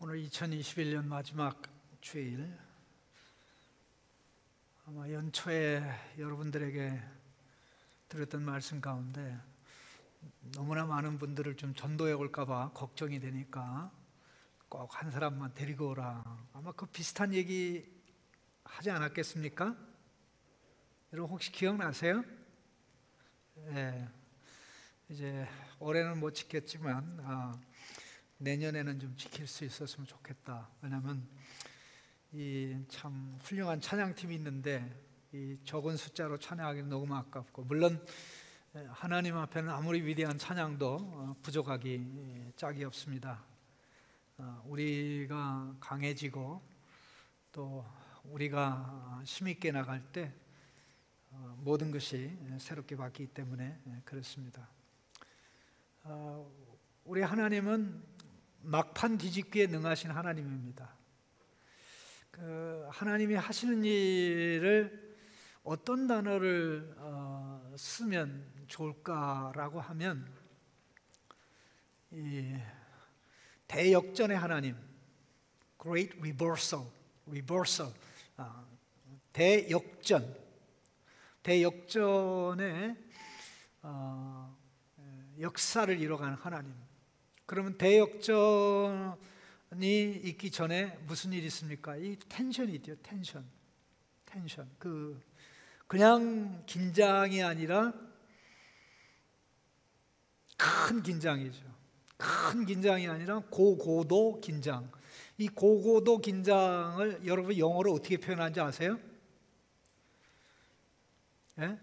오늘 2021년 마지막 주일, 아마 연초에 여러분들에게 드렸던 말씀 가운데 너무나 많은 분들을 좀 전도해 올까 봐 걱정이 되니까 꼭 한 사람만 데리고 오라, 아마 그 비슷한 얘기 하지 않았겠습니까? 여러분 혹시 기억나세요? 네, 이제 올해는 못 지켰지만 내년에는 좀 지킬 수 있었으면 좋겠다. 왜냐하면 이 참 훌륭한 찬양팀이 있는데 이 적은 숫자로 찬양하기는 너무 아깝고, 물론 하나님 앞에는 아무리 위대한 찬양도 부족하기 짝이 없습니다. 우리가 강해지고 또 우리가 힘있게 나갈 때 모든 것이 새롭게 바뀌기 때문에 그렇습니다. 우리 하나님은 막판 뒤집기에 능하신 하나님입니다. 하나님이 하시는 일을 어떤 단어를 쓰면 좋을까라고 하면, 이 대역전의 하나님, Great Reversal, 대역전의 역사를 이뤄가는 하나님. 그러면 대역전이 있기 전에 무슨 일이 있습니까? 이 텐션이 있죠. 텐션. 그냥 긴장이 아니라 큰 긴장이죠. 큰 긴장이 아니라 고고도 긴장. 이 고고도 긴장을 여러분 영어로 어떻게 표현하는지 아세요? 예?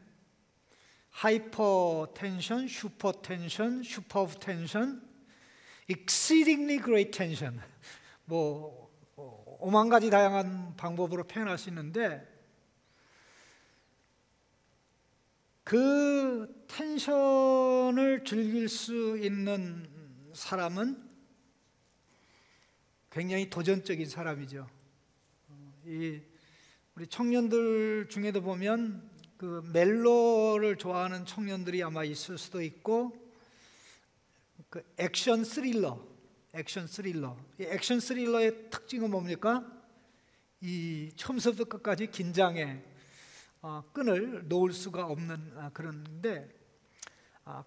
하이퍼텐션, 슈퍼텐션, 슈퍼텐션, exceedingly great tension. 오만 가지 다양한 방법으로 표현할 수 있는데, 그 텐션을 즐길 수 있는 사람은 굉장히 도전적인 사람이죠. 우리 청년들 중에도 보면 그 멜로를 좋아하는 청년들이 아마 있을 수도 있고, 그 액션 스릴러. 이 액션 스릴러의 특징은 뭡니까? 이 처음부터 끝까지 긴장에 끈을 놓을 수가 없는 그런데,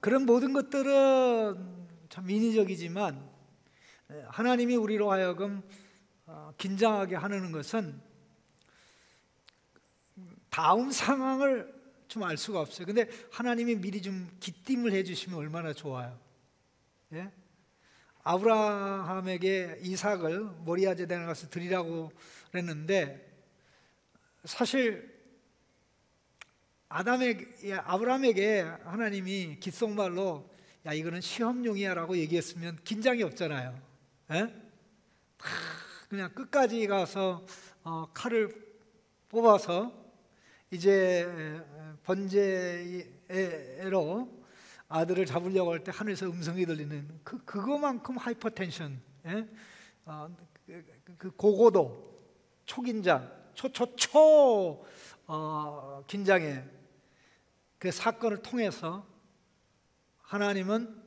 그런 모든 것들은 참 인위적이지만 하나님이 우리로 하여금 긴장하게 하는 것은 다음 상황을 좀 알 수가 없어요. 근데 하나님이 미리 좀 기띔을 해주시면 얼마나 좋아요. 예? 아브라함에게 이삭을 모리아 제단에 가서 드리라고 그랬는데, 사실 아브라함에게 하나님이 귓속말로 야 이거는 시험용이야 라고 얘기했으면 긴장이 없잖아요. 예? 그냥 끝까지 가서 칼을 뽑아서 이제 번제로 아들을 잡으려고 할 때 하늘에서 음성이 들리는 그거만큼 하이퍼텐션, 예? 그 고고도, 초긴장, 긴장의 그 사건을 통해서 하나님은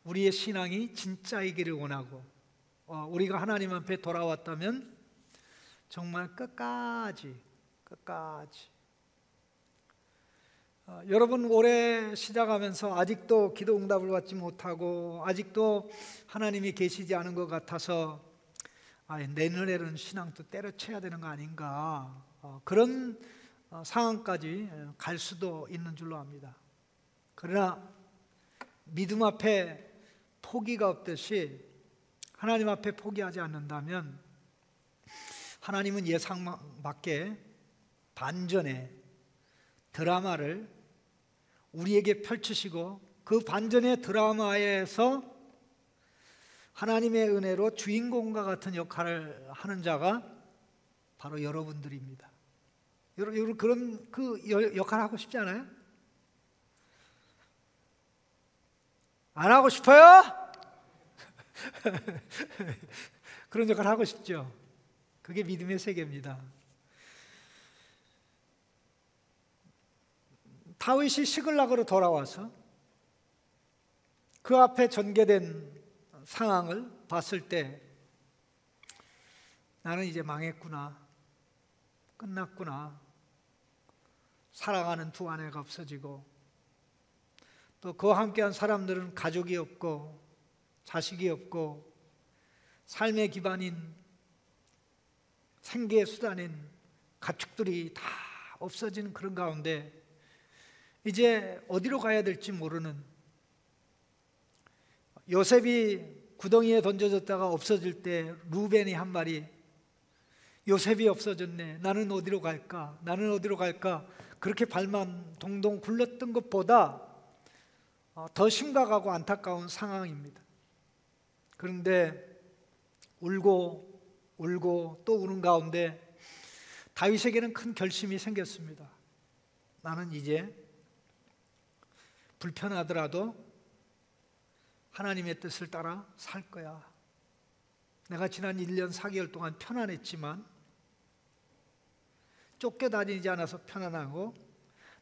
우리의 신앙이 진짜이기를 원하고, 우리가 하나님 앞에 돌아왔다면 정말 끝까지 여러분 올해 시작하면서 아직도 기도 응답을 받지 못하고 아직도 하나님이 계시지 않은 것 같아서 내년에는 신앙도 때려쳐야 되는 거 아닌가, 그런 상황까지 갈 수도 있는 줄로 압니다. 그러나 믿음 앞에 포기가 없듯이 하나님 앞에 포기하지 않는다면 하나님은 예상 밖의 반전의 드라마를 우리에게 펼치시고, 그 반전의 드라마에서 하나님의 은혜로 주인공과 같은 역할을 하는 자가 바로 여러분들입니다. 여러분 그런 역할 하고 싶지 않아요? 안 하고 싶어요? 그런 역할 하고 싶죠. 그게 믿음의 세계입니다. 다윗이 시글락으로 돌아와서 그 앞에 전개된 상황을 봤을 때 나는 이제 망했구나, 끝났구나. 사랑하는 두 아내가 없어지고, 또 그와 함께한 사람들은 가족이 없고 자식이 없고 삶의 기반인 생계의 수단인 가축들이 다 없어지는 그런 가운데 이제 어디로 가야 될지 모르는, 요셉이 구덩이에 던져졌다가 없어질 때 루벤이 한 말이, 요셉이 없어졌네, 나는 어디로 갈까, 나는 어디로 갈까, 그렇게 발만 동동 굴렀던 것보다 더 심각하고 안타까운 상황입니다. 그런데 울고 울고 또 우는 가운데 다윗에게는 큰 결심이 생겼습니다. 나는 이제 불편하더라도 하나님의 뜻을 따라 살 거야. 내가 지난 1년 4개월 동안 편안했지만, 쫓겨다니지 않아서 편안하고,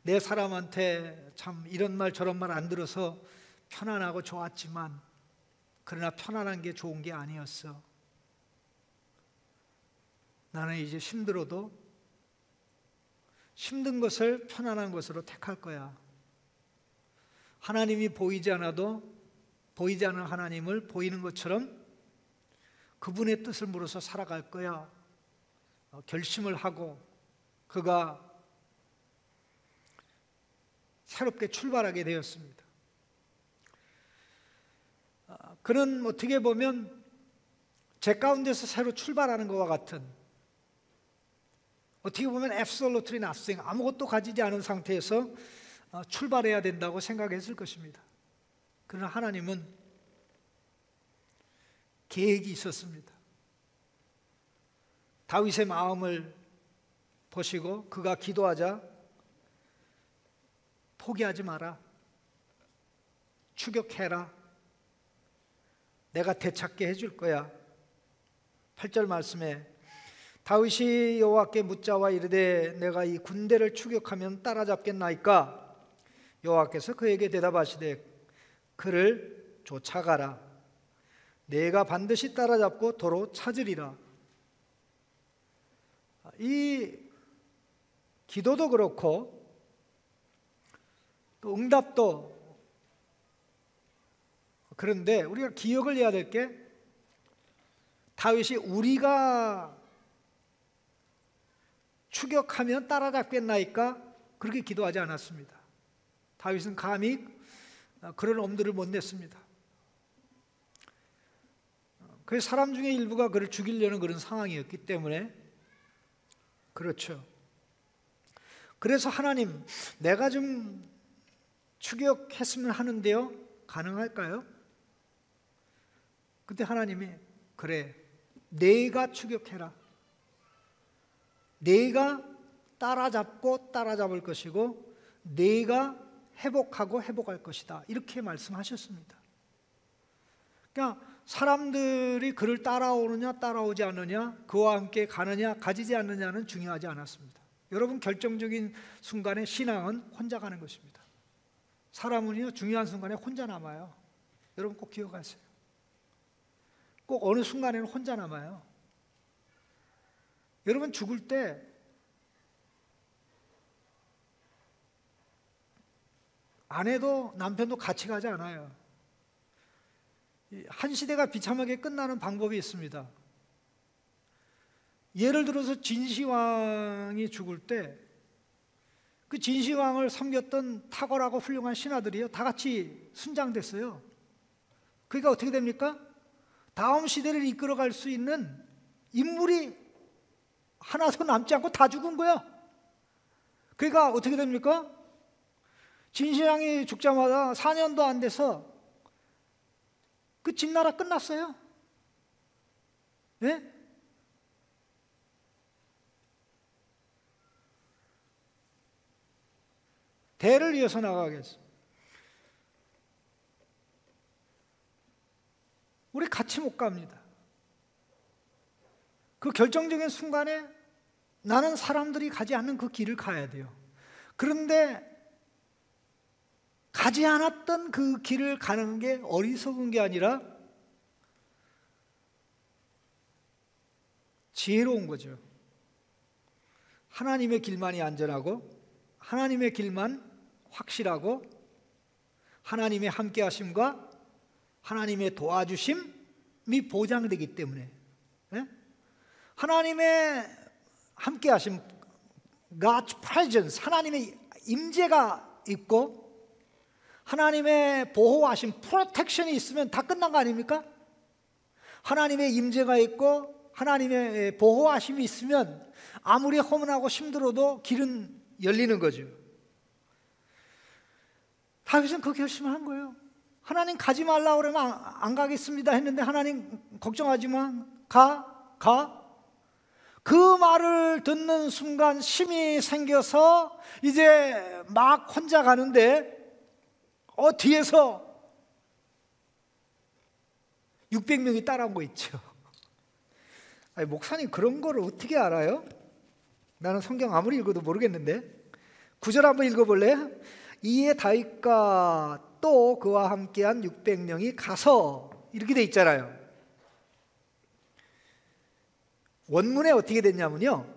내 사람한테 참 이런 말 저런 말 안 들어서 편안하고 좋았지만, 그러나 편안한 게 좋은 게 아니었어. 나는 이제 힘들어도 힘든 것을 편안한 것으로 택할 거야. 하나님이 보이지 않아도 보이지 않은 하나님을 보이는 것처럼 그분의 뜻을 물어서 살아갈 거야. 결심을 하고 그가 새롭게 출발하게 되었습니다. 그는 어떻게 보면 제 가운데서 새로 출발하는 것과 같은, 어떻게 보면 absolutely nothing, 아무것도 가지지 않은 상태에서 출발해야 된다고 생각했을 것입니다. 그러나 하나님은 계획이 있었습니다. 다윗의 마음을 보시고 그가 기도하자 포기하지 마라, 추격해라, 내가 되찾게 해줄 거야. 8절 말씀에 다윗이 여호와께 묻자와 이르되 내가 이 군대를 추격하면 따라잡겠나이까? 여호와께서 그에게 대답하시되 그를 쫓아가라, 내가 반드시 따라잡고 도로 찾으리라. 이 기도도 그렇고 또 응답도 그런데 우리가 기억을 해야 될 게, 다윗이 우리가 추격하면 따라잡겠나이까 그렇게 기도하지 않았습니다. 다윗은 감히 그런 엄두를 못 냈습니다. 그래서 사람 중에 일부가 그를 죽이려는 그런 상황이었기 때문에 그렇죠. 그래서 하나님, 내가 좀 추격했으면 하는데요, 가능할까요? 그때 하나님이 그래, 내가 추격해라, 내가 따라잡고 따라잡을 것이고 내가 회복하고 회복할 것이다, 이렇게 말씀하셨습니다. 그러니까 사람들이 그를 따라오느냐 따라오지 않느냐, 그와 함께 가느냐 가지지 않느냐는 중요하지 않았습니다. 여러분, 결정적인 순간에 신앙은 혼자 가는 것입니다. 사람은요, 중요한 순간에 혼자 남아요. 여러분 꼭 기억하세요. 꼭 어느 순간에는 혼자 남아요. 여러분 죽을 때 아내도 남편도 같이 가지 않아요. 한 시대가 비참하게 끝나는 방법이 있습니다. 예를 들어서 진시황이 죽을 때 그 진시황을 섬겼던 탁월하고 훌륭한 신하들이요, 다 같이 순장됐어요. 그러니까 어떻게 됩니까? 다음 시대를 이끌어갈 수 있는 인물이 하나도 남지 않고 다 죽은 거야. 그러니까 어떻게 됩니까? 진시황이 죽자마자 4년도 안 돼서 그 진나라 끝났어요. 네? 대를 이어서 나가겠어. 우리 같이 못 갑니다. 그 결정적인 순간에 나는 사람들이 가지 않는 그 길을 가야 돼요. 그런데 가지 않았던 그 길을 가는 게 어리석은 게 아니라 지혜로운 거죠. 하나님의 길만이 안전하고 하나님의 길만 확실하고 하나님의 함께하심과 하나님의 도와주심이 보장되기 때문에, 예? 하나님의 함께하심, God's presence, 하나님의 임재가 있고 하나님의 보호하심, 프로텍션이 있으면 다 끝난 거 아닙니까? 하나님의 임재가 있고 하나님의 보호하심이 있으면 아무리 허문하고 힘들어도 길은 열리는 거죠. 다윗은 그 결심을 한 거예요. 하나님 가지 말라 그러면 안 가겠습니다 했는데 하나님 걱정하지 마, 가. 그 말을 듣는 순간 힘이 생겨서 이제 막 혼자 가는데 뒤에서 600명이 따라온 거 있죠. 아니, 목사님 그런 거를 어떻게 알아요? 나는 성경 아무리 읽어도 모르겠는데. 9절 한번 읽어볼래요? 이에 다윗과 또 그와 함께한 600명이 가서, 이렇게 돼 있잖아요. 원문에 어떻게 됐냐면요,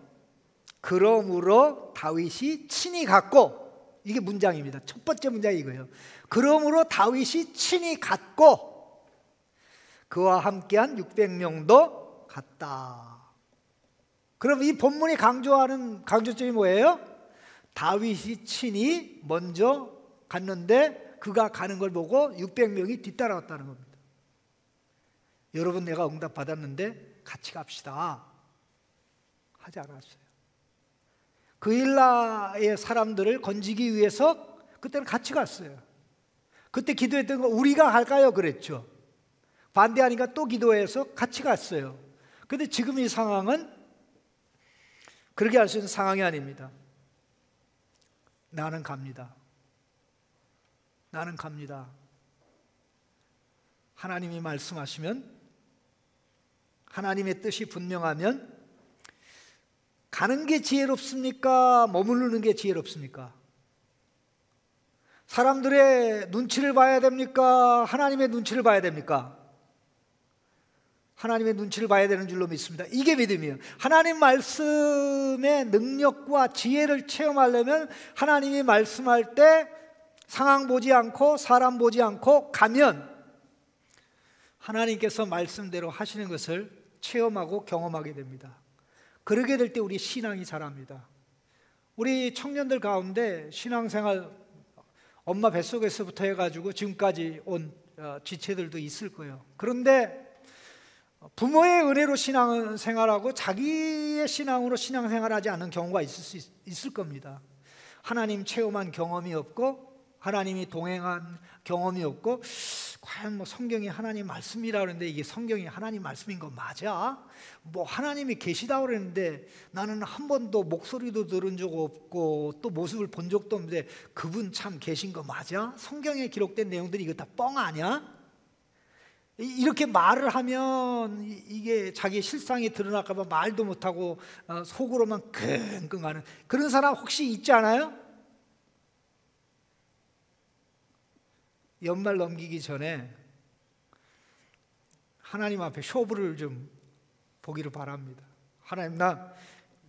그러므로 다윗이 친히 갔고, 이게 문장입니다. 첫 번째 문장이 이거예요. 그러므로 다윗이 친히 갔고 그와 함께한 600명도 갔다. 그럼 이 본문이 강조하는 강조점이 뭐예요? 다윗이 친히 먼저 갔는데 그가 가는 걸 보고 600명이 뒤따라왔다는 겁니다. 여러분, 내가 응답 받았는데 같이 갑시다 하지 않았어요. 그 일라의 사람들을 건지기 위해서 그때는 같이 갔어요. 그때 기도했던 거 우리가 갈까요? 그랬죠. 반대하니까 또 기도해서 같이 갔어요. 그런데 지금 이 상황은 그렇게 할 수 있는 상황이 아닙니다. 나는 갑니다. 나는 갑니다. 하나님이 말씀하시면, 하나님의 뜻이 분명하면 가는 게 지혜롭습니까? 머무르는 게 지혜롭습니까? 사람들의 눈치를 봐야 됩니까? 하나님의 눈치를 봐야 됩니까? 하나님의 눈치를 봐야 되는 줄로 믿습니다. 이게 믿음이에요. 하나님 말씀의 능력과 지혜를 체험하려면 하나님이 말씀할 때 상황 보지 않고 사람 보지 않고 가면 하나님께서 말씀대로 하시는 것을 체험하고 경험하게 됩니다. 그러게 될 때 우리 신앙이 자랍니다. 우리 청년들 가운데 신앙생활 엄마 뱃속에서부터 해가지고 지금까지 온 지체들도 있을 거예요. 그런데 부모의 은혜로 신앙생활하고 자기의 신앙으로 신앙생활하지 않는 경우가 있을 겁니다. 하나님 체험한 경험이 없고 하나님이 동행한 경험이 없고, 과연 뭐 성경이 하나님 말씀이라 그러는데 이게 성경이 하나님 말씀인 거 맞아? 뭐 하나님이 계시다고 그랬는데 나는 한 번도 목소리도 들은 적 없고 또 모습을 본 적도 없는데 그분 참 계신 거 맞아? 성경에 기록된 내용들이 이거 다 뻥 아니야? 이렇게 말을 하면 이게 자기 실상이 드러날까 봐 말도 못하고 속으로만 끙끙하는 그런 사람 혹시 있지 않아요? 연말 넘기기 전에 하나님 앞에 쇼부를 좀 보기를 바랍니다. 하나님, 나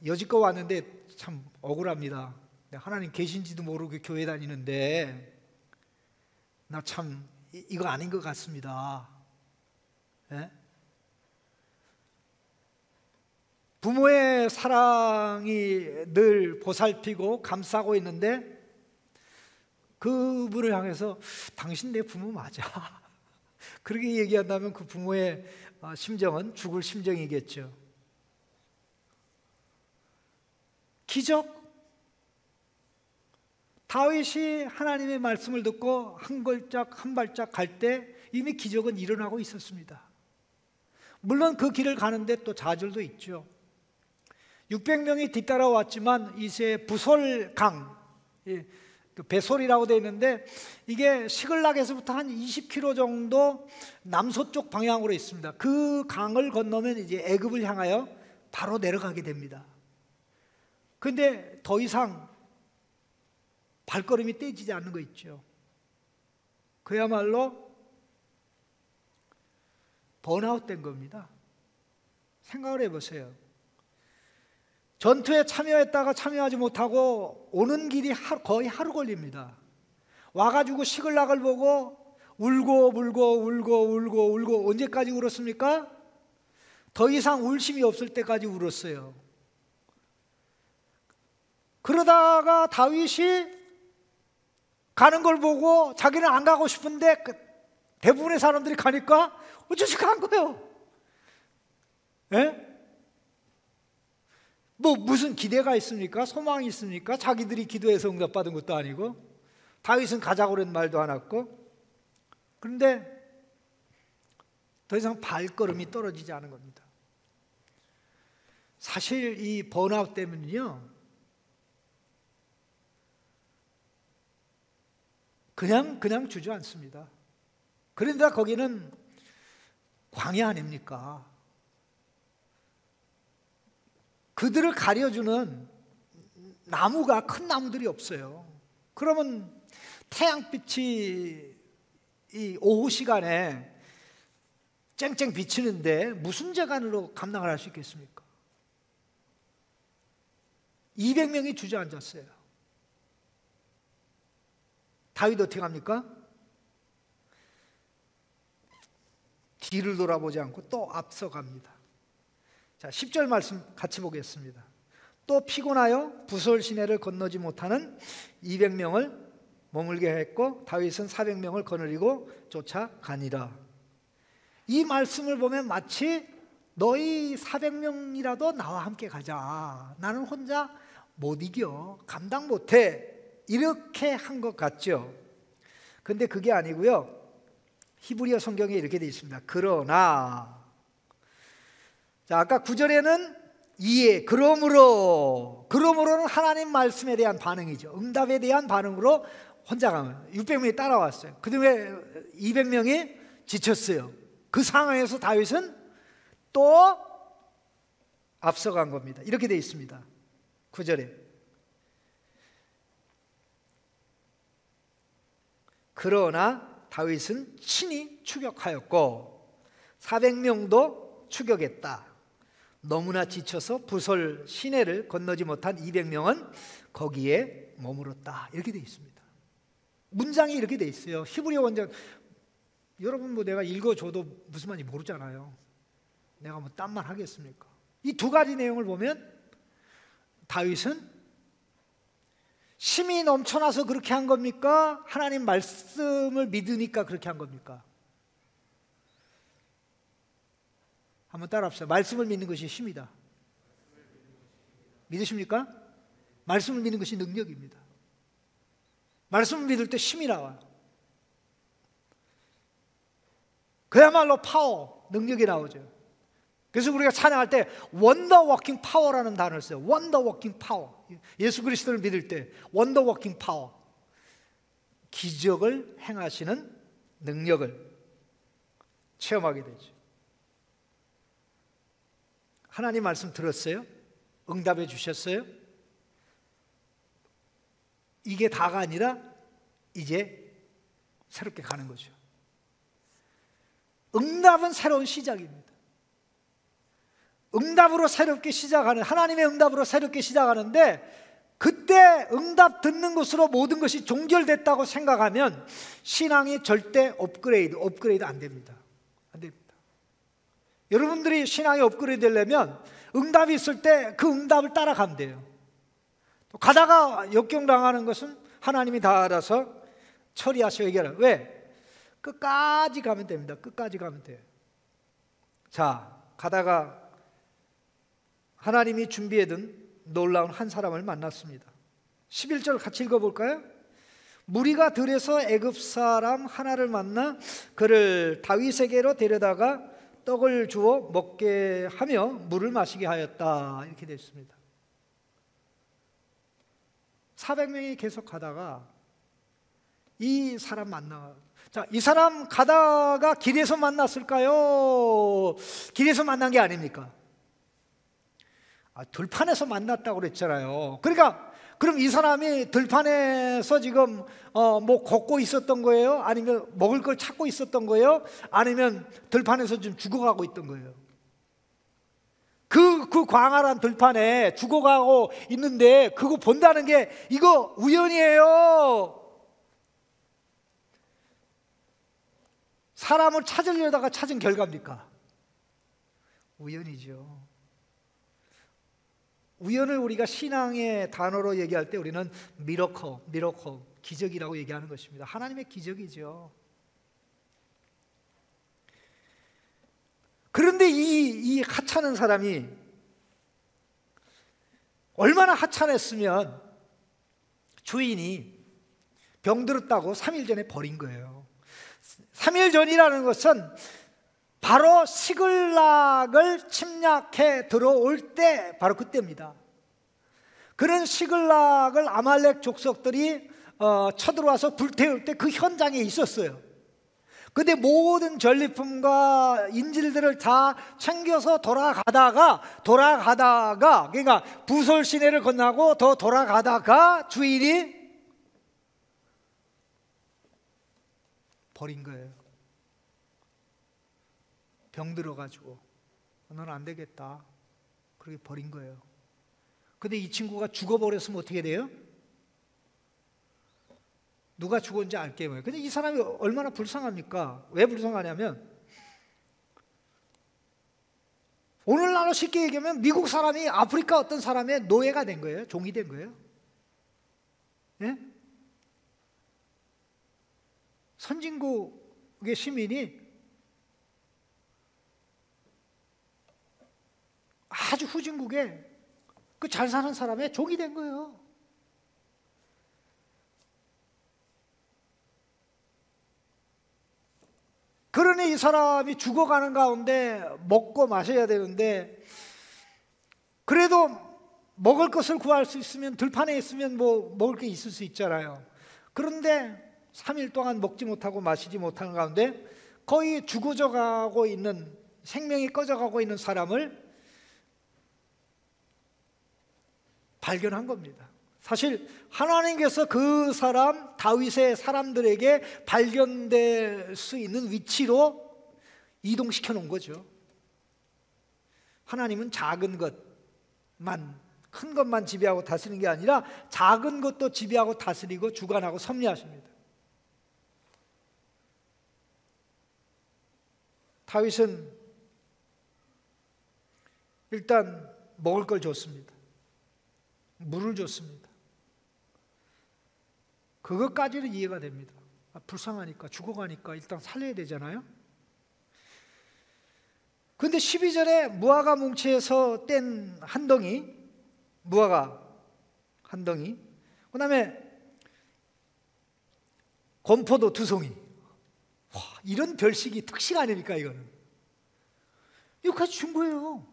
여지껏 왔는데 참 억울합니다. 하나님 계신지도 모르고 교회 다니는데 나 참 이거 아닌 것 같습니다. 네? 부모의 사랑이 늘 보살피고 감싸고 있는데 그분을 향해서 당신 내 부모 맞아. 그렇게 얘기한다면 그 부모의 심정은 죽을 심정이겠죠. 기적. 다윗이 하나님의 말씀을 듣고 한 걸짝 한 발짝 갈 때 이미 기적은 일어나고 있었습니다. 물론 그 길을 가는데 또 좌절도 있죠. 600명이 뒤따라왔지만 이제 부솔강, 배솔이라고 되어 있는데 이게 시글락에서부터 한 20km 정도 남서쪽 방향으로 있습니다. 그 강을 건너면 이제 애굽을 향하여 바로 내려가게 됩니다. 그런데 더 이상 발걸음이 떼지지 않는 거 있죠. 그야말로 번아웃 된 겁니다. 생각을 해보세요. 전투에 참여했다가 참여하지 못하고 오는 길이 거의 하루 걸립니다. 와가지고 시글락을 보고 울고 언제까지 울었습니까? 더 이상 울 힘이 없을 때까지 울었어요. 그러다가 다윗이 가는 걸 보고 자기는 안 가고 싶은데 대부분의 사람들이 가니까 어쩔 수 없이 간 거예요. 예? 뭐 무슨 기대가 있습니까? 소망이 있습니까? 자기들이 기도해서 응답받은 것도 아니고. 다윗은 가자고 그런 말도 안 했고. 그런데 더 이상 발걸음이 떨어지지 않은 겁니다. 사실 이 번아웃 때문에요, 그냥 주저앉습니다. 그런데 거기는 광야 아닙니까? 그들을 가려주는 나무가, 큰 나무들이 없어요. 그러면 태양빛이 이 오후 시간에 쨍쨍 비치는데 무슨 재간으로 감당을 할 수 있겠습니까? 200명이 주저앉았어요. 다윗 어떻게 합니까? 뒤를 돌아보지 않고 또 앞서갑니다. 자, 10절 말씀 같이 보겠습니다. 또 피곤하여 부솔 시내를 건너지 못하는 200명을 머물게 했고 다윗은 400명을 거느리고 쫓아가니라. 이 말씀을 보면 마치 너희 400명이라도 나와 함께 가자, 나는 혼자 못 이겨, 감당 못해, 이렇게 한 것 같죠. 근데 그게 아니고요, 히브리어 성경에 이렇게 되어 있습니다. 그러나, 자, 아까 9절에는 이에, 그러므로는 하나님 말씀에 대한 반응이죠. 응답에 대한 반응으로 혼자 가면 600명이 따라왔어요. 그 다음에 200명이 지쳤어요. 그 상황에서 다윗은 또 앞서간 겁니다. 이렇게 되어 있습니다. 9절에 그러나 다윗은 친히 추격하였고 400명도 추격했다. 너무나 지쳐서 부솔 시내를 건너지 못한 200명은 거기에 머물렀다. 이렇게 되어 있습니다. 문장이 이렇게 되어 있어요. 히브리어 원전, 여러분 뭐 내가 읽어줘도 무슨 말인지 모르잖아요. 내가 뭐 딴 말 하겠습니까? 이 두 가지 내용을 보면 다윗은 힘이 넘쳐나서 그렇게 한 겁니까? 하나님 말씀을 믿으니까 그렇게 한 겁니까? 한번 따라합시다. 말씀을 믿는 것이 힘이다. 믿으십니까? 말씀을 믿는 것이 능력입니다. 말씀을 믿을 때 힘이 나와요. 그야말로 파워, 능력이 나오죠. 그래서 우리가 찬양할 때 원더 워킹 파워라는 단어를 써요. 원더 워킹 파워. 예수 그리스도를 믿을 때 원더 워킹 파워, 기적을 행하시는 능력을 체험하게 되죠. 하나님 말씀 들었어요? 응답해 주셨어요? 이게 다가 아니라 이제 새롭게 가는 거죠. 응답은 새로운 시작입니다. 응답으로 새롭게 시작하는, 하나님의 응답으로 새롭게 시작하는데, 그때 응답 듣는 것으로 모든 것이 종결됐다고 생각하면 신앙이 절대 업그레이드 안 됩니다. 안 됩니다. 여러분들이 신앙이 업그레이드 되려면 응답이 있을 때 그 응답을 따라가면 돼요. 또 가다가 역경당하는 것은 하나님이 다 알아서 처리하시고 해결해요. 왜? 끝까지 가면 됩니다. 끝까지 가면 돼요. 자, 가다가 하나님이 준비해둔 놀라운 한 사람을 만났습니다. 11절 같이 읽어볼까요? 무리가 들에서 애굽 사람 하나를 만나 그를 다윗에게로 데려다가 떡을 주어 먹게 하며 물을 마시게 하였다. 이렇게 되어 있습니다. 400명이 계속 가다가 이 사람 만나. 자, 이 사람 가다가 길에서 만났을까요? 길에서 만난 게 아닙니까? 들판에서 만났다고 그랬잖아요. 그러니까 그럼 이 사람이 들판에서 지금 뭐 걷고 있었던 거예요? 아니면 먹을 걸 찾고 있었던 거예요? 아니면 들판에서 좀 죽어가고 있던 거예요? 그 그 광활한 들판에 죽어가고 있는데 그거 본다는 게 이거 우연이에요. 사람을 찾으려다가 찾은 결과입니까? 우연이죠. 우연을 우리가 신앙의 단어로 얘기할 때 우리는 미러클, 기적이라고 얘기하는 것입니다. 하나님의 기적이죠. 그런데 이 하찮은 사람이 얼마나 하찮았으면 주인이 병들었다고 3일 전에 버린 거예요. 3일 전이라는 것은 바로 시글락을 침략해 들어올 때 바로 그때입니다. 그런 시글락을 아말렉 족속들이 쳐들어와서 불태울 때 그 현장에 있었어요. 근데 모든 전리품과 인질들을 다 챙겨서 돌아가다가 그러니까 부솔 시내를 건너고 더 돌아가다가 주인이 버린 거예요. 병 들어가지고 너는 안 되겠다. 그렇게 버린 거예요. 근데 이 친구가 죽어버렸으면 어떻게 돼요? 누가 죽었는지 알게 해요. 근데 이 사람이 얼마나 불쌍합니까? 왜 불쌍하냐면 오늘날로 쉽게 얘기하면 미국 사람이 아프리카 어떤 사람의 노예가 된 거예요. 종이 된 거예요. 예? 선진국의 시민이 아주 후진국에 그 잘 사는 사람의 종이 된 거예요. 그러니 이 사람이 죽어가는 가운데 먹고 마셔야 되는데 그래도 먹을 것을 구할 수 있으면 들판에 있으면 뭐 먹을 게 있을 수 있잖아요. 그런데 3일 동안 먹지 못하고 마시지 못하는 가운데 거의 죽어져 가고 있는, 생명이 꺼져가고 있는 사람을 발견한 겁니다. 사실 하나님께서 그 사람 다윗의 사람들에게 발견될 수 있는 위치로 이동시켜 놓은 거죠. 하나님은 작은 것만, 큰 것만 지배하고 다스리는 게 아니라 작은 것도 지배하고 다스리고 주관하고 섭리하십니다. 다윗은 일단 먹을 걸 줬습니다. 물을 줬습니다. 그것까지는 이해가 됩니다. 불쌍하니까, 죽어가니까 일단 살려야 되잖아요. 근데 12절에 무화과 뭉치에서 뗀 한 덩이, 무화과 한 덩이, 그 다음에 건포도 2송이. 와, 이런 별식이 특식 아닙니까 이거는? 이거까지 준 거예요.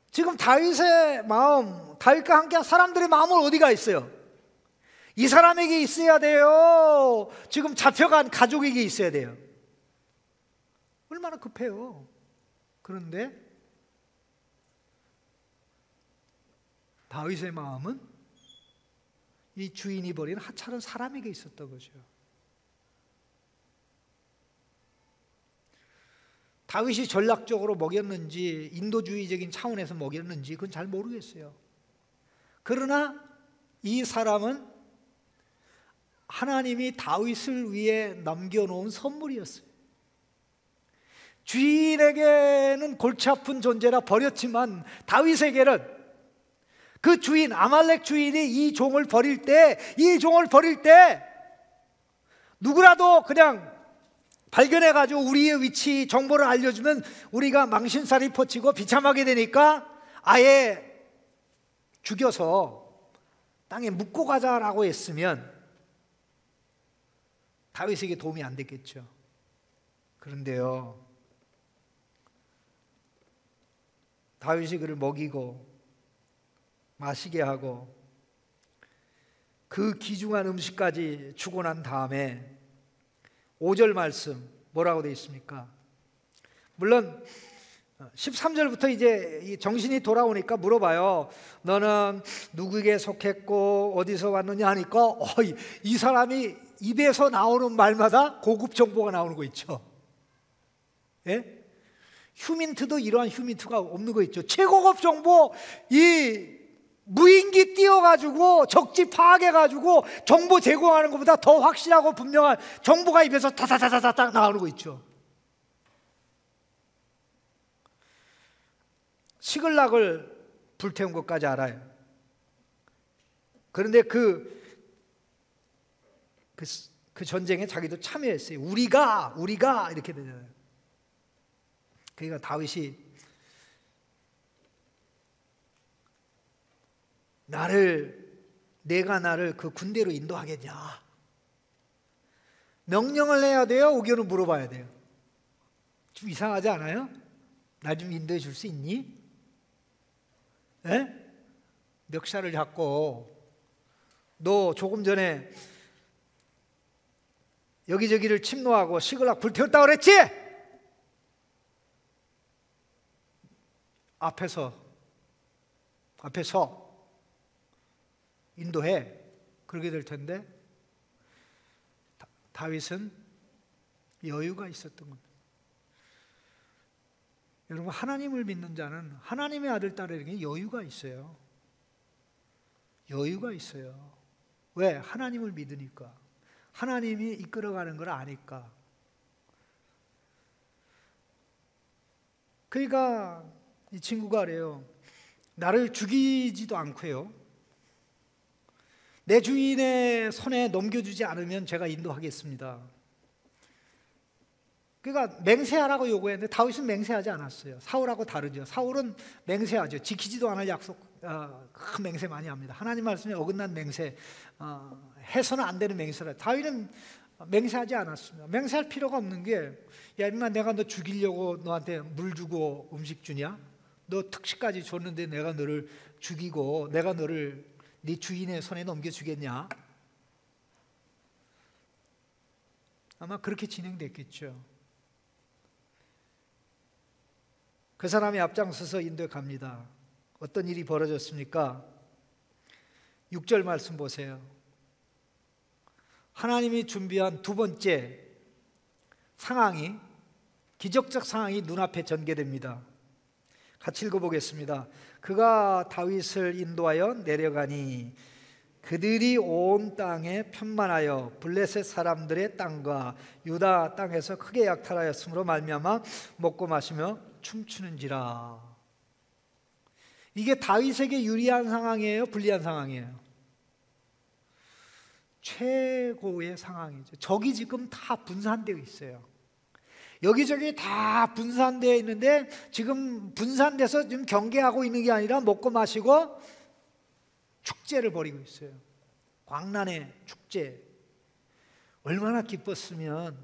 지금 다윗의 마음, 다윗과 함께한 사람들의 마음은 어디가 있어요? 이 사람에게 있어야 돼요. 지금 잡혀간 가족에게 있어야 돼요. 얼마나 급해요. 그런데 다윗의 마음은 이 주인이 버린 하찮은 사람에게 있었던 거죠. 다윗이 전략적으로 먹였는지 인도주의적인 차원에서 먹였는지 그건 잘 모르겠어요. 그러나 이 사람은 하나님이 다윗을 위해 남겨놓은 선물이었어요. 주인에게는 골치 아픈 존재라 버렸지만 다윗에게는 그 주인, 아말렉 주인이 이 종을 버릴 때 누구라도 그냥 발견해가지고 우리의 위치 정보를 알려주면 우리가 망신살이 퍼치고 비참하게 되니까 아예 죽여서 땅에 묻고 가자라고 했으면 다윗에게 도움이 안 됐겠죠. 그런데요, 다윗이 그를 먹이고 마시게 하고 그 귀중한 음식까지 주고 난 다음에 5절 말씀 뭐라고 되어 있습니까? 물론 13절부터 이제 정신이 돌아오니까 물어봐요. 너는 누구에게 속했고 어디서 왔느냐 하니까 이 사람이 입에서 나오는 말마다 고급 정보가 나오는 거 있죠. 예? 휴민트도 이러한 휴민트가 없는 거 있죠. 최고급 정보, 이 무인기 띄워가지고 적지 파악해가지고 정보 제공하는 것보다 더 확실하고 분명한 정보가 입에서 다다다다닥 나오는 거 있죠. 시글락을 불태운 것까지 알아요. 그런데 그 전쟁에 자기도 참여했어요. 우리가 이렇게 되잖아요. 그러니까 다윗이 내가 나를 그 군대로 인도하겠냐? 명령을 해야 돼요? 의견을 물어봐야 돼요? 좀 이상하지 않아요? 나 좀 인도해 줄 수 있니? 에? 멱살을 잡고 너 조금 전에 여기저기를 침노하고 시글락 불태웠다고 그랬지? 앞에서 인도해. 그러게 될 텐데 다윗은 여유가 있었던 겁니다. 여러분, 하나님을 믿는 자는 하나님의 아들 딸에게 여유가 있어요. 여유가 있어요. 왜? 하나님을 믿으니까. 하나님이 이끌어가는 걸 아니까. 그러니까 이 친구가 그래요. 나를 죽이지도 않고요, 내 주인의 손에 넘겨주지 않으면 제가 인도하겠습니다. 그러니까 맹세하라고 요구했는데 다윗은 맹세하지 않았어요. 사울하고 다르죠. 사울은 맹세하죠. 지키지도 않을 약속, 큰 맹세 많이 합니다. 하나님 말씀에 어긋난 맹세, 해서는 안 되는 맹세라. 다윗은 맹세하지 않았습니다. 맹세할 필요가 없는 게, 야 임마, 내가 너 죽이려고 너한테 물 주고 음식 주냐? 너 특식까지 줬는데 내가 너를 죽이고 내가 너를 네 주인의 손에 넘겨주겠냐? 아마 그렇게 진행됐겠죠. 그 사람이 앞장서서 인도에 갑니다. 어떤 일이 벌어졌습니까? 6절 말씀 보세요. 하나님이 준비한 두 번째 상황이, 기적적 상황이 눈앞에 전개됩니다. 같이 읽어보겠습니다. 그가 다윗을 인도하여 내려가니 그들이 온 땅에 편만하여 블레셋 사람들의 땅과 유다 땅에서 크게 약탈하였으므로 말미암아 먹고 마시며 춤추는지라. 이게 다윗에게 유리한 상황이에요? 불리한 상황이에요? 최고의 상황이죠. 적이 지금 다 분산되어 있어요. 여기저기 다 분산되어 있는데 지금 분산돼서 지금 경계하고 있는 게 아니라 먹고 마시고 축제를 벌이고 있어요. 광란의 축제. 얼마나 기뻤으면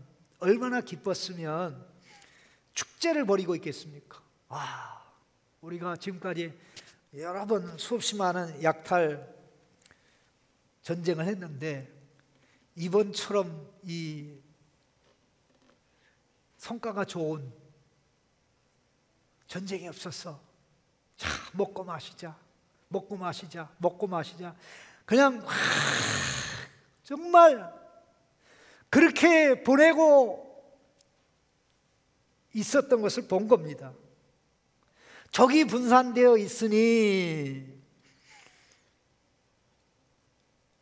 축제를 벌이고 있겠습니까? 우리가 지금까지 여러 번 수없이 많은 약탈 전쟁을 했는데 이번처럼 이 성과가 좋은 전쟁이 없었어. 자, 먹고 마시자. 그냥 정말 그렇게 보내고 있었던 것을 본 겁니다. 적이 분산되어 있으니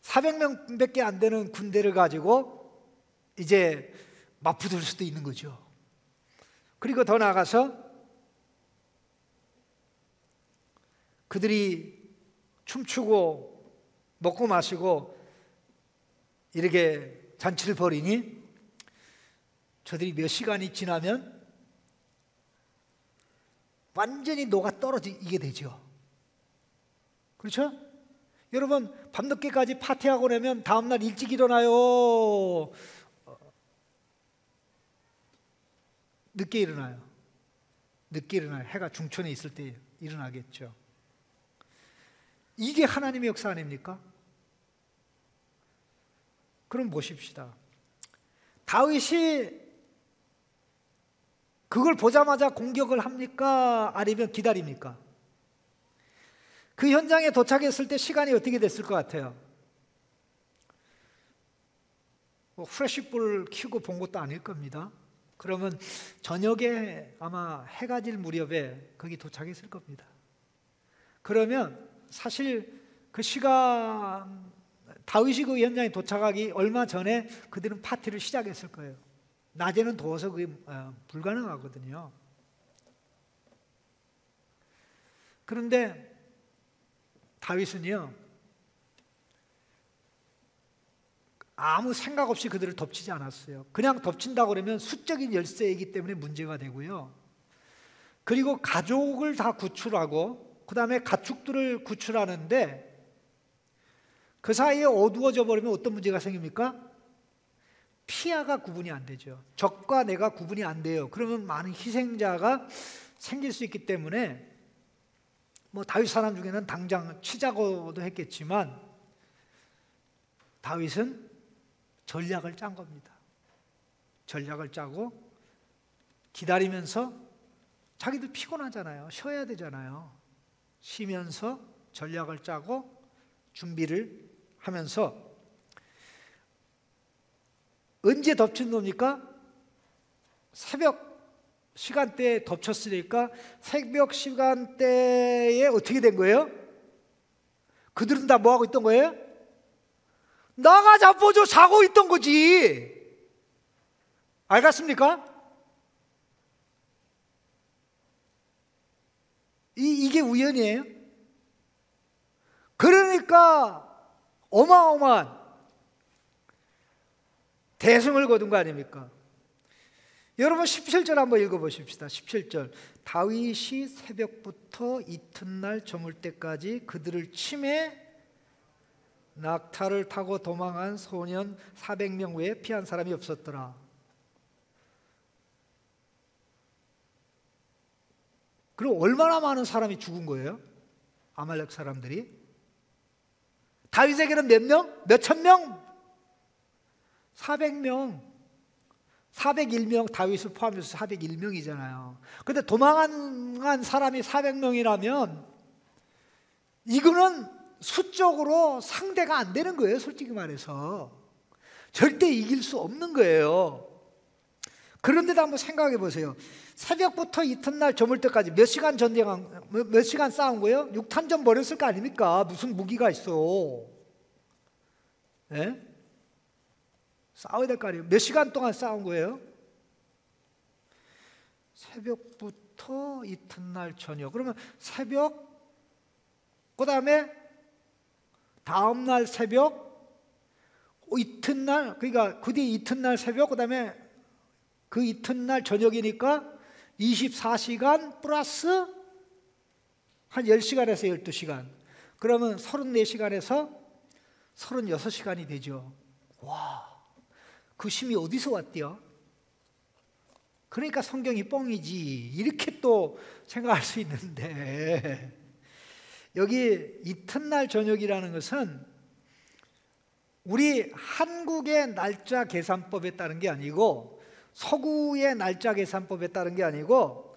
400명밖에 안 되는 군대를 가지고 이제 맞붙을 수도 있는 거죠. 그리고 더 나아가서 그들이 춤추고 먹고 마시고 이렇게 잔치를 벌이니 저들이 몇 시간이 지나면 완전히 녹아 떨어지게 되죠. 그렇죠? 여러분, 밤늦게까지 파티하고 나면 다음날 일찍 일어나요? 늦게 일어나요? 해가 중천에 있을 때 일어나겠죠. 이게 하나님의 역사 아닙니까? 그럼 보십시다. 다윗이 그걸 보자마자 공격을 합니까? 아니면 기다립니까? 그 현장에 도착했을 때 시간이 어떻게 됐을 것 같아요? 후레쉬불 켜고 본 것도 아닐 겁니다. 그러면 저녁에 아마 해가 질 무렵에 거기 도착했을 겁니다. 그러면 사실 그 시간, 다윗이 그 현장에 도착하기 얼마 전에 그들은 파티를 시작했을 거예요. 낮에는 더워서 그게 불가능하거든요. 그런데 다윗은요, 아무 생각 없이 그들을 덮치지 않았어요. 그냥 덮친다고 그러면 수적인 열세이기 때문에 문제가 되고요. 그리고 가족을 다 구출하고 그 다음에 가축들을 구출하는데 그 사이에 어두워져 버리면 어떤 문제가 생깁니까? 피아가 구분이 안 되죠. 적과 내가 구분이 안 돼요. 그러면 많은 희생자가 생길 수 있기 때문에 뭐 다윗 사람 중에는 당장 치자고도 했겠지만 다윗은 전략을 짠 겁니다. 전략을 짜고 기다리면서 자기도 피곤하잖아요. 쉬어야 되잖아요. 쉬면서 전략을 짜고 준비를 하면서 언제 덮친 겁니까? 새벽 시간대에 덮쳤으니까 새벽 시간대에 어떻게 된 거예요? 그들은 다 뭐하고 있던 거예요? 나가 잡아줘 자고 있던 거지. 알겠습니까? 이게 우연이에요? 그러니까 어마어마한 대승을 거둔 거 아닙니까? 여러분 17절 한번 읽어보십시다. 17절 다윗이 새벽부터 이튿날 저물 때까지 그들을 치매 낙타를 타고 도망한 소년 400명 외에 피한 사람이 없었더라. 그럼 얼마나 많은 사람이 죽은 거예요? 아말렉 사람들이. 다윗에게는 몇 명? 몇천 명? 400명 401명 다윗을 포함해서 401명이잖아요. 그런데 도망한 사람이 400명이라면 이거는 수적으로 상대가 안 되는 거예요. 솔직히 말해서 절대 이길 수 없는 거예요. 그런데도 한번 생각해 보세요. 새벽부터 이튿날 저물 때까지 몇 시간 전쟁한, 몇 시간 싸운 거예요? 6탄전 벌였을 거 아닙니까? 무슨 무기가 있어? 네? 싸워야 될 거 아니에요? 몇 시간 동안 싸운 거예요? 새벽부터 이튿날 저녁. 그러면 새벽, 그 다음에 다음날 새벽, 이튿날, 그러니까 그 뒤에 이튿날 새벽, 그 다음에 그 이튿날 저녁이니까 24시간 플러스 한 10시간에서 12시간. 그러면 34시간에서 36시간이 되죠. 와, 그 힘이 어디서 왔대요? 그러니까 성경이 뻥이지. 이렇게 또 생각할 수 있는데 여기 이튿날 저녁이라는 것은 우리 한국의 날짜 계산법에 따른 게 아니고 서구의 날짜 계산법에 따른 게 아니고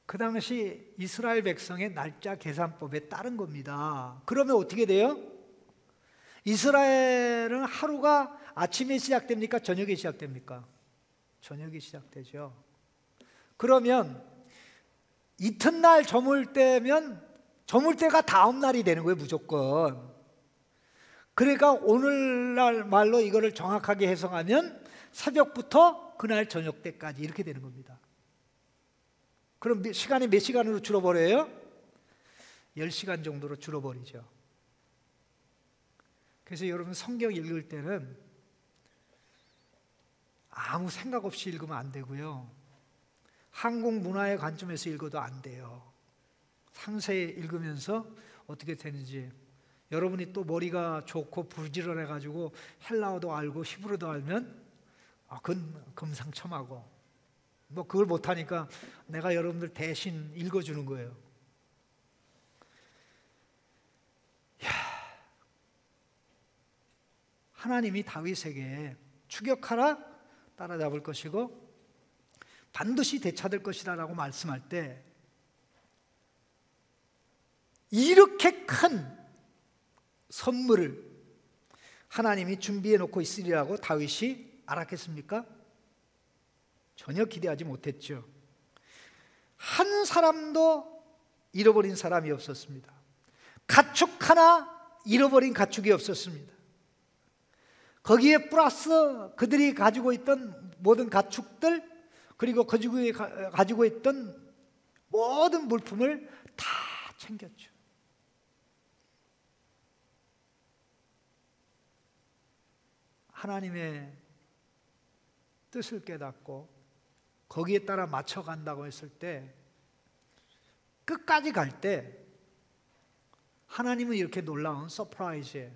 그 당시 이스라엘 백성의 날짜 계산법에 따른 겁니다. 그러면 어떻게 돼요? 이스라엘은 하루가 아침에 시작됩니까? 저녁에 시작됩니까? 저녁에 시작되죠. 그러면 이튿날 저물 때면 저물 때가 다음 날이 되는 거예요, 무조건. 그러니까 오늘날 말로 이거를 정확하게 해석하면 새벽부터 그날 저녁 때까지 이렇게 되는 겁니다. 그럼 시간이 몇 시간으로 줄어버려요? 10시간 정도로 줄어버리죠. 그래서 여러분 성경 읽을 때는 아무 생각 없이 읽으면 안 되고요. 한국 문화의 관점에서 읽어도 안 돼요. 상세히 읽으면서 어떻게 되는지. 여러분이 또 머리가 좋고 부지런해가지고 헬라어도 알고 히브리어도 알면 그건 금상첨화고, 뭐 그걸 못하니까 내가 여러분들 대신 읽어주는 거예요. 이야, 하나님이 다윗에게 추격하라, 따라잡을 것이고 반드시 되찾을 것이다 라고 말씀할 때 이렇게 큰 선물을 하나님이 준비해 놓고 있으리라고 다윗이 알았겠습니까? 전혀 기대하지 못했죠. 한 사람도 잃어버린 사람이 없었습니다. 가축 하나 잃어버린 가축이 없었습니다. 거기에 플러스 그들이 가지고 있던 모든 가축들, 그리고 가지고 있던 모든 물품을 다 챙겼죠. 하나님의 뜻을 깨닫고 거기에 따라 맞춰간다고 했을 때, 끝까지 갈 때 하나님은 이렇게 놀라운 서프라이즈의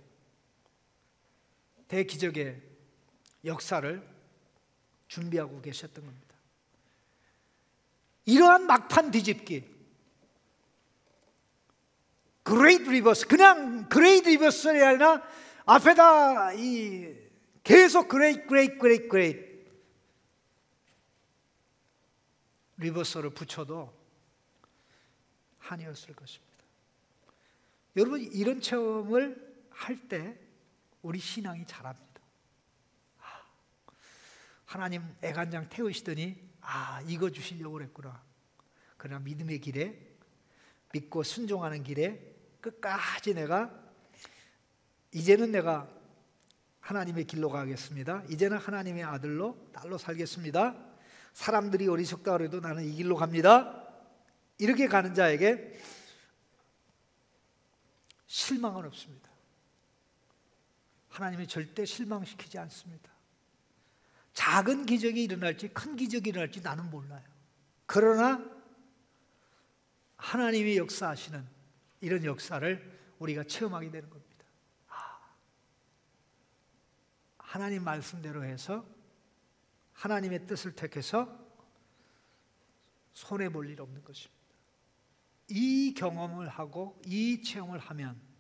대기적의 역사를 준비하고 계셨던 겁니다. 이러한 막판 뒤집기, 그레이트 리버스, 그냥 그레이트 리버스가 아니라 앞에다 계속 그레이트 리버스를 붙여도 한이었을 것입니다. 여러분, 이런 체험을 할 때 우리 신앙이 자랍니다. 하나님 애간장 태우시더니 이거 주시려고 그랬구나. 그러나 믿음의 길에, 믿고 순종하는 길에 끝까지 이제는 내가 하나님의 길로 가겠습니다. 이제는 하나님의 딸로 살겠습니다. 사람들이 어리석다 그래도 나는 이 길로 갑니다. 이렇게 가는 자에게 실망은 없습니다. 하나님이 절대 실망시키지 않습니다. 작은 기적이 일어날지 큰 기적이 일어날지 나는 몰라요. 그러나 하나님이 역사하시는 이런 역사를 우리가 체험하게 되는 겁니다. 하나님 말씀대로 해서 하나님의 뜻을 택해서 손해볼 일 없는 것입니다. 이 경험을 하고 이 체험을 하면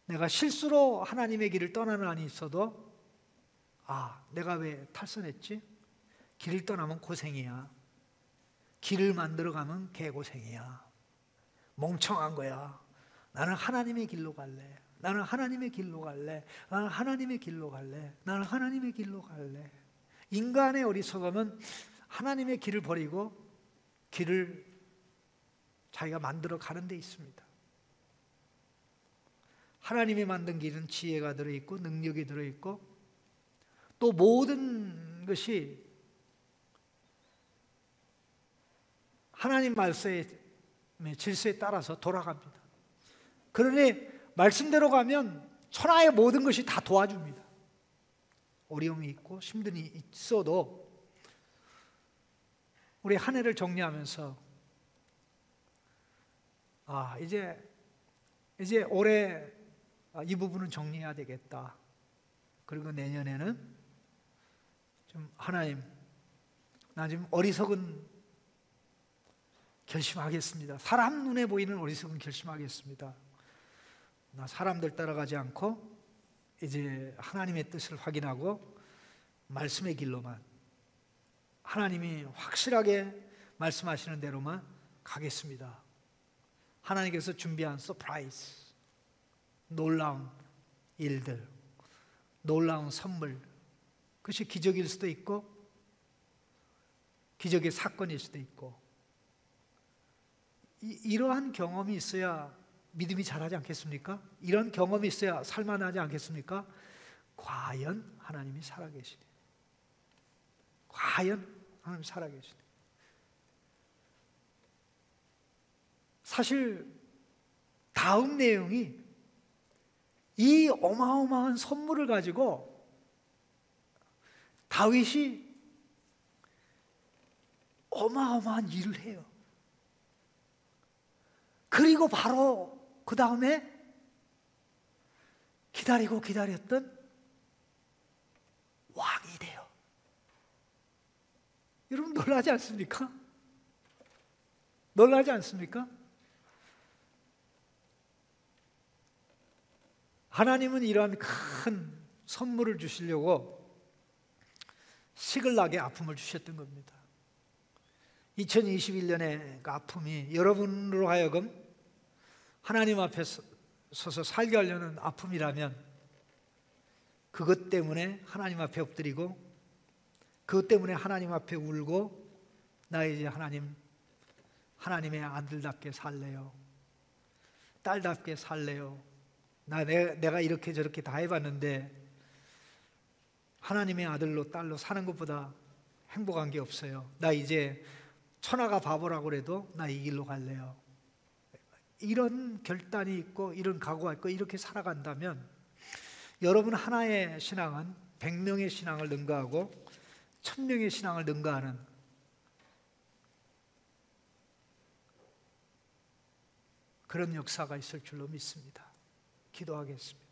내가 실수로 하나님의 길을 떠나는 한이 있어도 내가 왜 탈선했지? 길을 떠나면 고생이야. 길을 만들어가면 개고생이야. 멍청한 거야. 나는 하나님의 길로 갈래. 나는 하나님의 길로 갈래. 나는 하나님의 길로 갈래. 나는 하나님의 길로 갈래. 인간의 어리석음은 하나님의 길을 버리고 길을 자기가 만들어 가는 데 있습니다. 하나님이 만든 길은 지혜가 들어있고 능력이 들어있고 또 모든 것이 하나님 말씀의 질서에 따라서 돌아갑니다. 그러니 말씀대로 가면 천하의 모든 것이 다 도와줍니다. 어려움이 있고 힘듦이 있어도 우리 한 해를 정리하면서 이제 올해 이 부분은 정리해야 되겠다. 그리고 내년에는 좀 하나님, 나 지금 어리석은 결심하겠습니다. 사람 눈에 보이는 어리석은 결심하겠습니다. 나 사람들 따라가지 않고 이제 하나님의 뜻을 확인하고 말씀의 길로만, 하나님이 확실하게 말씀하시는 대로만 가겠습니다. 하나님께서 준비한 서프라이즈, 놀라운 일들, 놀라운 선물, 그것이 기적일 수도 있고 기적의 사건일 수도 있고, 이러한 경험이 있어야 믿음이 자라지 않겠습니까? 이런 경험이 있어야 살만하지 않겠습니까? 과연 하나님이 살아계시네. 과연 하나님 살아계시네. 사실 다음 내용이 이 어마어마한 선물을 가지고 다윗이 어마어마한 일을 해요. 그리고 바로 그 다음에 기다리고 기다렸던 왕이 돼요. 여러분 놀라지 않습니까? 놀라지 않습니까? 하나님은 이러한 큰 선물을 주시려고 식을나게 아픔을 주셨던 겁니다. 2021년의 그 아픔이 여러분으로 하여금 하나님 앞에 서서 살게 하려는 아픔이라면 그것 때문에 하나님 앞에 엎드리고 그것 때문에 하나님 앞에 울고 나 이제 하나님의 아들답게 살래요. 딸답게 살래요. 내가 이렇게 저렇게 다 해봤는데 하나님의 아들로 딸로 사는 것보다 행복한 게 없어요. 나 이제 천하가 바보라고 그래도 나 이 길로 갈래요. 이런 결단이 있고 이런 각오가 있고 이렇게 살아간다면 여러분 하나의 신앙은 100명의 신앙을 능가하고 1000명의 신앙을 능가하는 그런 역사가 있을 줄로 믿습니다. 기도하겠습니다.